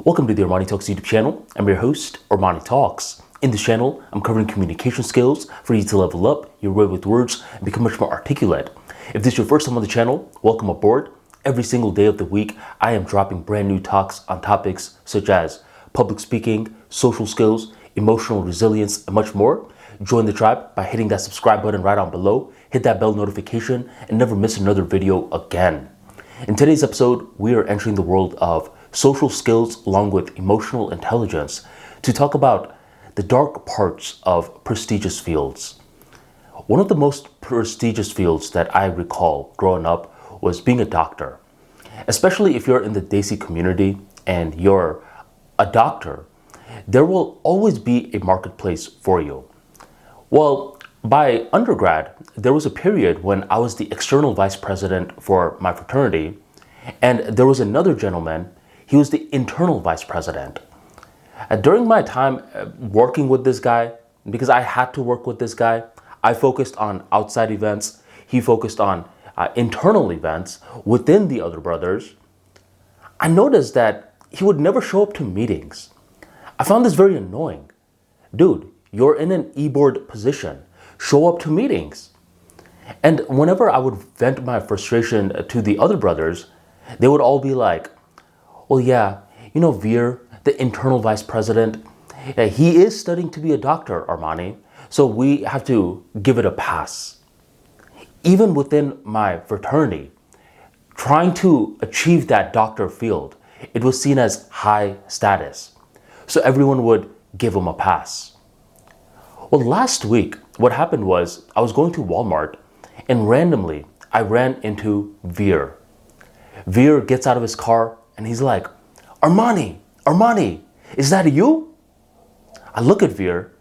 Welcome to the ArmaniTalks YouTube channel. I'm your host, ArmaniTalks. In this channel, I'm covering communication skills for you to level up your way with words and become much more articulate. If this is your first time on the channel, welcome aboard. Every single day of the week, I am dropping brand new talks on topics such as public speaking, social skills, emotional resilience, and much more. Join the tribe by hitting that subscribe button right on below, hit that bell notification, and never miss another video again. In today's episode, we are entering the world of social skills along with emotional intelligence to talk about the dark parts of prestigious fields. One of the most prestigious fields that I recall growing up was being a doctor. Especially if you're in the Desi community and you're a doctor, there will always be a marketplace for you. Well, by undergrad, there was a period when I was the external vice president for my fraternity, and there was another gentleman. He was the internal vice president. During my time working with this guy, because I had to work with this guy, I focused on outside events. He focused on internal events within the other brothers. I noticed that he would never show up to meetings. I found this very annoying. Dude, you're in an e-board position. Show up to meetings. And whenever I would vent my frustration to the other brothers, they would all be like, well, yeah, you know, Veer, the internal vice president, he is studying to be a doctor, Armani, so we have to give it a pass. Even within my fraternity, trying to achieve that doctor field, it was seen as high status. So everyone would give him a pass. Well, last week, what happened was I was going to Walmart and randomly I ran into Veer. Veer gets out of his car and he's like, Armani, is that you? I look at Veer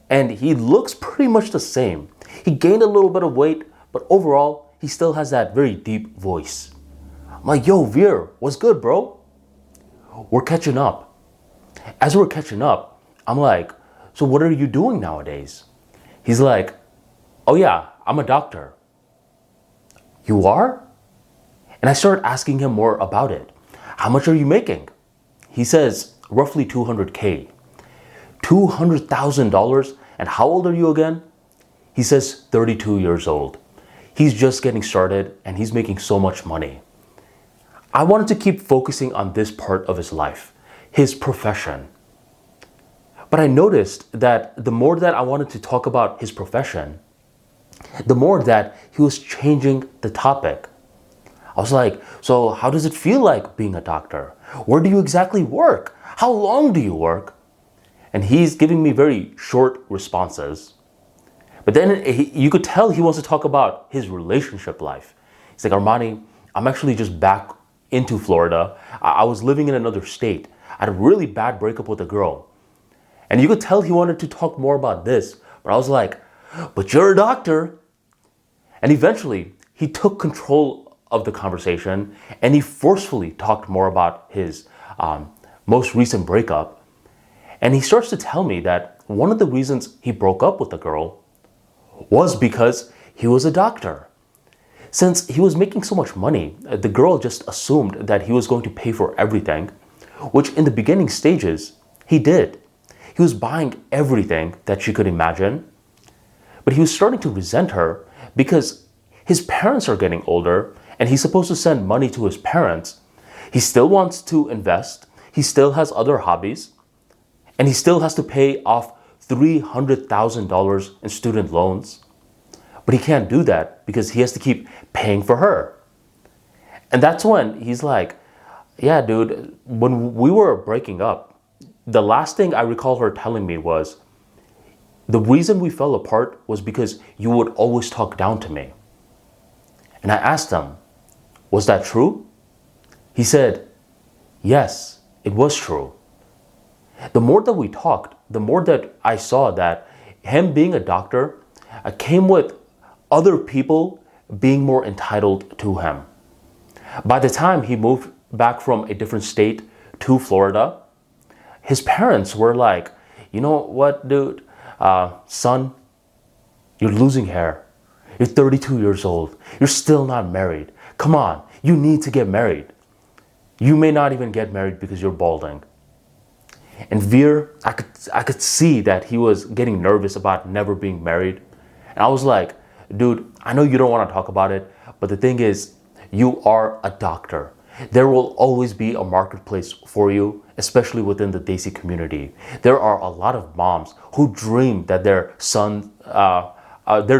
and he looks pretty much the same. He gained a little bit of weight, but overall, he still has that very deep voice. I'm like, yo, Veer, what's good, bro? We're catching up. As we're catching up, I'm like, so what are you doing nowadays? He's like, oh yeah, I'm a doctor. You are? And I started asking him more about it. How much are you making? He says roughly $200K. $200,000. And how old are you again? He says 32 years old. He's just getting started and he's making so much money. I wanted to keep focusing on this part of his life, his profession. But I noticed that the more that I wanted to talk about his profession, the more that he was changing the topic. I was like, so how does it feel like being a doctor? Where do you exactly work? How long do you work? And he's giving me very short responses. But then you could tell he wants to talk about his relationship life. He's like, Armani, I'm actually just back into Florida. I was living in another state. I had a really bad breakup with a girl. And you could tell he wanted to talk more about this. But I was like, but you're a doctor. And eventually, he took control of the conversation and he forcefully talked more about his most recent breakup. And he starts to tell me that one of the reasons he broke up with the girl was because he was a doctor. Since he was making so much money, the girl just assumed that he was going to pay for everything, which in the beginning stages, he did. He was buying everything that she could imagine, but he was starting to resent her because his parents are getting older and he's supposed to send money to his parents. He still wants to invest. He still has other hobbies. And he still has to pay off $300,000 in student loans. But he can't do that because he has to keep paying for her. And that's when he's like, yeah, dude, when we were breaking up, the last thing I recall her telling me was, the reason we fell apart was because you would always talk down to me. And I asked him, was that true? He said, yes, it was true. The more that we talked, the more that I saw that him being a doctor came with other people being more entitled to him. By the time he moved back from a different state to Florida, his parents were like, you know what, dude, son, you're losing hair. You're 32 years old. You're still not married. Come on, you need to get married. You may not even get married because you're balding. And Veer, I could see that he was getting nervous about never being married. And I was like, dude, I know you don't want to talk about it, but the thing is, you are a doctor. There will always be a marketplace for you, especially within the Desi community. There are a lot of moms who dream that their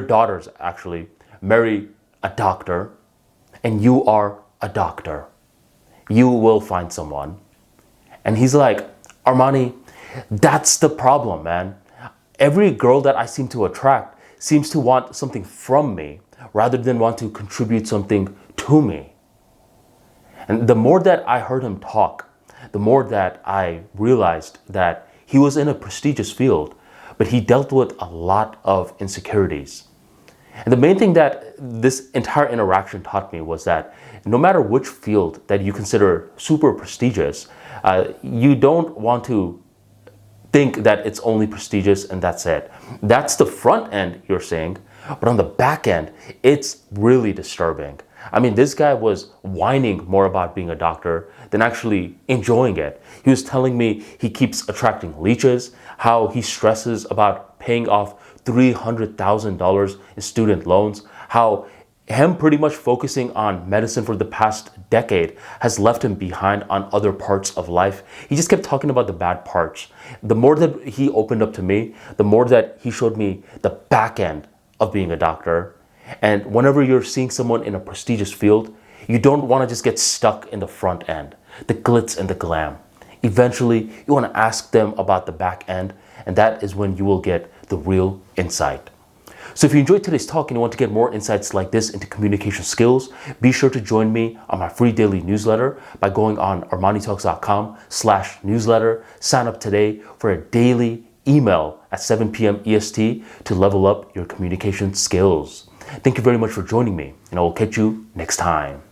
daughters actually marry a doctor, and you are a doctor. You will find someone. And he's like, Armani, that's the problem, man. Every girl that I seem to attract seems to want something from me rather than want to contribute something to me. And the more that I heard him talk, the more that I realized that he was in a prestigious field, but he dealt with a lot of insecurities. And the main thing that this entire interaction taught me was that no matter which field that you consider super prestigious, you don't want to think that it's only prestigious and that's it. That's the front end, you're saying, but on the back end, it's really disturbing. I mean, this guy was whining more about being a doctor than actually enjoying it. He was telling me he keeps attracting leeches, how he stresses about paying off $300,000 in student loans, how him pretty much focusing on medicine for the past decade has left him behind on other parts of life. He just kept talking about the bad parts. The more that he opened up to me, the more that he showed me the back end of being a doctor. And whenever you're seeing someone in a prestigious field, you don't want to just get stuck in the front end, the glitz and the glam. Eventually, you want to ask them about the back end, and that is when you will get the real insight. So if you enjoyed today's talk and you want to get more insights like this into communication skills, be sure to join me on my free daily newsletter by going on ArmaniTalks.com/newsletter. Sign up today for a daily email at 7 p.m. EST to level up your communication skills. Thank you very much for joining me, and I will catch you next time.